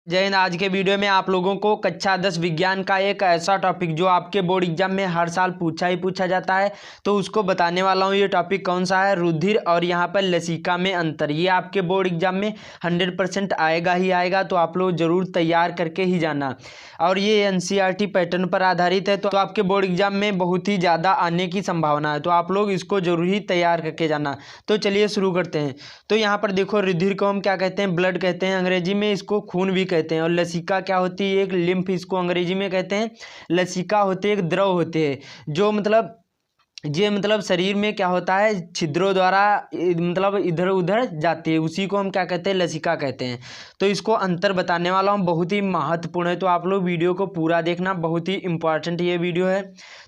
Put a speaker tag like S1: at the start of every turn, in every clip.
S1: जय हिंद। आज के वीडियो में आप लोगों को कक्षा 10 विज्ञान का एक ऐसा टॉपिक जो आपके बोर्ड एग्जाम में हर साल पूछा जाता है, तो उसको बताने वाला हूँ। ये टॉपिक कौन सा है? रुधिर और यहाँ पर लसिका में अंतर। ये आपके बोर्ड एग्जाम में 100% आएगा ही आएगा, तो आप लोग जरूर तैयार करके ही जाना। और ये एनसीईआरटी पैटर्न पर आधारित है, तो आपके बोर्ड एग्जाम में बहुत ही ज़्यादा आने की संभावना है, तो आप लोग इसको जरूर ही तैयार करके जाना। तो चलिए शुरू करते हैं। तो यहाँ पर देखो, रुधिर को हम क्या कहते हैं? ब्लड कहते हैं। अंग्रेजी में इसको खून भी कहते हैं। और लसिका क्या होती है? एक लिम्फ, इसको अंग्रेजी में कहते हैं। लसिका होते एक द्रव होते हैं जो मतलब शरीर में क्या होता है, छिद्रों द्वारा मतलब इधर उधर जाती है, उसी को हम क्या कहते हैं? लसिका कहते हैं। तो इसको अंतर बताने वाला हूँ, बहुत ही महत्वपूर्ण है, तो आप लोग वीडियो को पूरा देखना, बहुत ही इंपॉर्टेंट ये वीडियो है।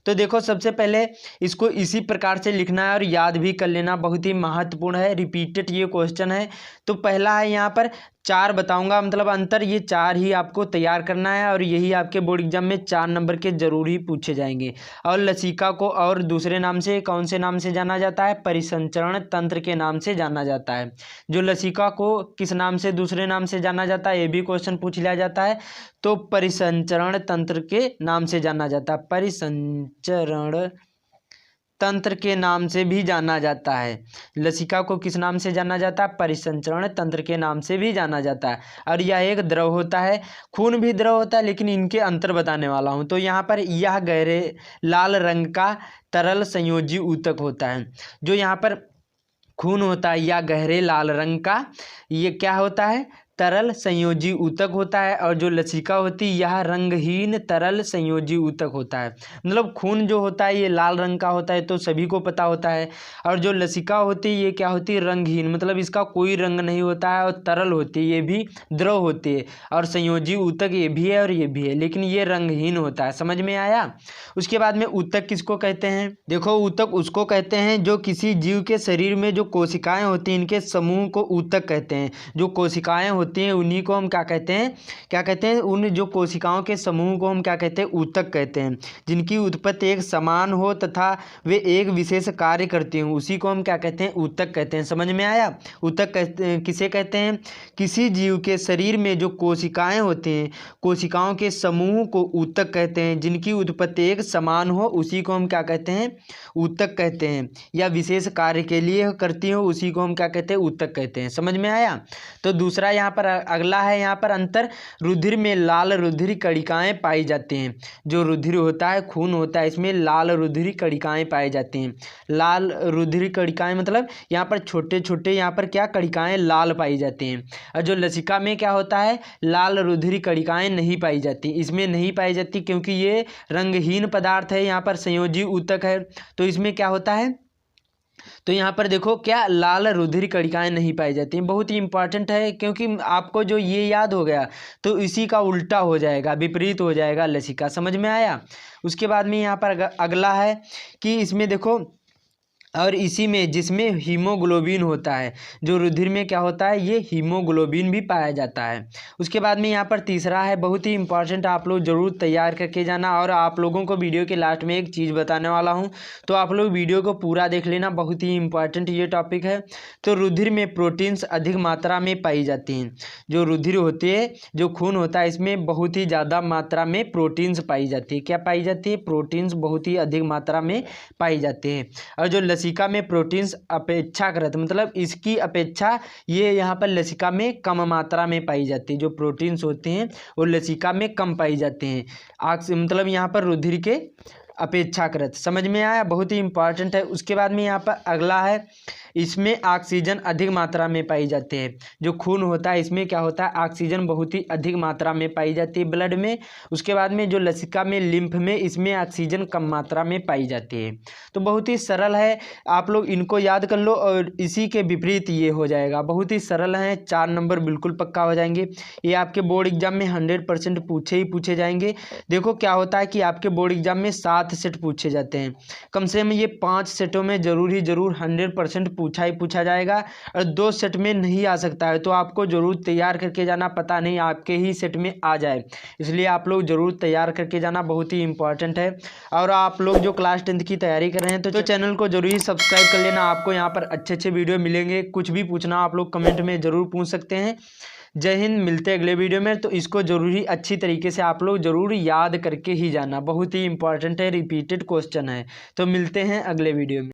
S1: तो देखो, सबसे पहले इसको इसी प्रकार से लिखना है और याद भी कर लेना, बहुत ही महत्वपूर्ण है। रिपीटेड ये क्वेश्चन है। तो पहला है यहाँ पर 4 बताऊंगा, मतलब अंतर, ये 4 ही आपको तैयार करना है और यही आपके बोर्ड एग्जाम में 4 नंबर के जरूर ही पूछे जाएंगे। और लसिका को और दूसरे नाम से, कौन से नाम से जाना जाता है? परिसंचरण तंत्र के नाम से जाना जाता है। जो लसिका को किस नाम से, दूसरे नाम से जाना जाता है, ये भी क्वेश्चन पूछ लिया जाता है। तो परिसंचरण तंत्र के नाम से जाना जाता है। परिसंचरण तंत्र के नाम से भी जाना जाता है। लसिका को किस नाम से जाना जाता है? परिसंचरण तंत्र के नाम से भी जाना जाता है। और यह एक द्रव होता है। खून भी द्रव होता है, लेकिन इनके अंतर बताने वाला हूँ। तो यहाँ पर यह गहरे लाल रंग का तरल संयोजी ऊतक होता है। जो यहाँ पर खून होता है या गहरे लाल रंग का, ये क्या होता है? तरल संयोजी ऊतक होता है। और जो लसिका होती है, यह रंगहीन तरल संयोजी ऊतक होता है। मतलब खून जो होता है ये लाल रंग का होता है, तो सभी को पता होता है। और जो लसिका होती है ये क्या होती है? रंगहीन, मतलब इसका कोई रंग नहीं होता है और तरल होती है, ये भी द्रव होती है। और संयोजी ऊतक ये भी है और ये भी है, लेकिन ये रंगहीन होता है। समझ में आया? उसके बाद में ऊतक किसको कहते हैं? देखो, ऊतक उसको कहते हैं जो किसी जीव के शरीर में जो कोशिकाएं होती हैं, इनके समूह को ऊतक कहते हैं। जो कोशिकाएं होती हैं उन्हीं को हम क्या कहते हैं? क्या कहते हैं? उन जो कोशिकाओं के समूह को हम क्या कहते हैं? ऊतक कहते हैं। जिनकी उत्पत्ति एक समान हो तथा वे एक विशेष कार्य करती हों, उसी को हम क्या कहते हैं? ऊतक कहते हैं। समझ में आया? ऊतक किसे कहते हैं? किसी जीव के शरीर में जो कोशिकाएं होती हैं, कोशिकाओं के समूह को ऊतक कहते हैं। जिनकी उत्पत्ति एक समान हो, उसी को हम क्या कहते हैं? ऊतक कहते हैं। या विशेष कार्य के लिए करती हो, उसी को हम क्या कहते हैं? ऊतक कहते हैं। समझ में आया? तो दूसरा यहाँ पर अगला है, यहाँ पर अंतर। रुधिर में लाल रुधिर कणिकाएं पाई जाती हैं। जो रुधिर होता है, खून होता है, इसमें लाल रुधिर कणिकाएं पाई जाती हैं। लाल रुधिर कणिकाएं मतलब यहाँ पर छोटे छोटे, यहाँ पर क्या कणिकाएं लाल पाई जाती हैं। और जो लसिका में क्या होता है? लाल रुधिर कणिकाएं नहीं पाई जाती। इसमें नहीं पाई जाती क्योंकि ये रंगहीन पदार्थ है, यहाँ पर संयोजी ऊतक है, तो इसमें क्या होता है? तो यहाँ पर देखो, क्या लाल रुधिर कणिकाएं नहीं पाई जाती हैं। बहुत ही इंपॉर्टेंट है, क्योंकि आपको जो ये याद हो गया तो इसी का उल्टा हो जाएगा, विपरीत हो जाएगा लसिका। समझ में आया? उसके बाद में यहाँ पर अगला है कि इसमें देखो, और इसी में जिसमें हीमोग्लोबिन होता है, जो रुधिर में क्या होता है? ये हीमोग्लोबिन भी पाया जाता है। उसके बाद में यहाँ पर तीसरा है, बहुत ही इंपॉर्टेंट, आप लोग जरूर तैयार करके जाना। और आप लोगों को वीडियो के लास्ट में एक चीज़ बताने वाला हूँ, तो आप लोग वीडियो को पूरा देख लेना, बहुत ही इंपॉर्टेंट ये टॉपिक है। तो रुधिर में प्रोटीन्स अधिक मात्रा में पाई जाती हैं। जो रुधिर होती है, जो खून होता है, इसमें बहुत ही ज़्यादा मात्रा में प्रोटीन्स पाई जाती है। क्या पाई जाती है? प्रोटीन्स बहुत ही अधिक मात्रा में पाई जाती है। और जो लसिका में प्रोटीन्स अपेक्षाकृत, मतलब इसकी अपेक्षा ये यहाँ पर लसिका में कम मात्रा में पाई जाती है। जो प्रोटीन्स होते हैं वो लसिका में कम पाई जाते हैं, मतलब यहाँ पर रुधिर के अपेक्षाकृत। समझ में आया? बहुत ही इंपॉर्टेंट है। उसके बाद में यहाँ पर अगला है, इसमें ऑक्सीजन अधिक मात्रा में पाई जाती है। जो खून होता है, इसमें क्या होता है? ऑक्सीजन बहुत ही अधिक मात्रा में पाई जाती है ब्लड में। उसके बाद में जो लसिका में, लिम्फ में, इसमें ऑक्सीजन कम मात्रा में पाई जाती है। तो बहुत ही सरल है, आप लोग इनको याद कर लो और इसी के विपरीत ये हो जाएगा। बहुत ही सरल है, 4 नंबर बिल्कुल पक्का हो जाएंगे। ये आपके बोर्ड एग्जाम में 100% पूछे जाएंगे। देखो क्या होता है कि आपके बोर्ड एग्जाम में 7 सेट पूछे जाते हैं। कम से कम ये 5 सेटों में जरूर 100% पूछा जाएगा। और 2 सेट में नहीं आ सकता है, तो आपको जरूर तैयार करके जाना, पता नहीं आपके ही सेट में आ जाए, इसलिए आप लोग जरूर तैयार करके जाना, बहुत ही इंपॉर्टेंट है। और आप लोग जो क्लास 10th की तैयारी कर रहे हैं तो चैनल को जरूर सब्सक्राइब कर लेना। आपको यहाँ पर अच्छे वीडियो मिलेंगे। कुछ भी पूछना आप लोग कमेंट में जरूर पूछ सकते हैं। जय हिंद, मिलते हैं अगले वीडियो में। तो इसको जरूरी अच्छी तरीके से आप लोग जरूर याद करके ही जाना, बहुत ही इंपॉर्टेंट है, रिपीटेड क्वेश्चन है। तो मिलते हैं अगले वीडियो में।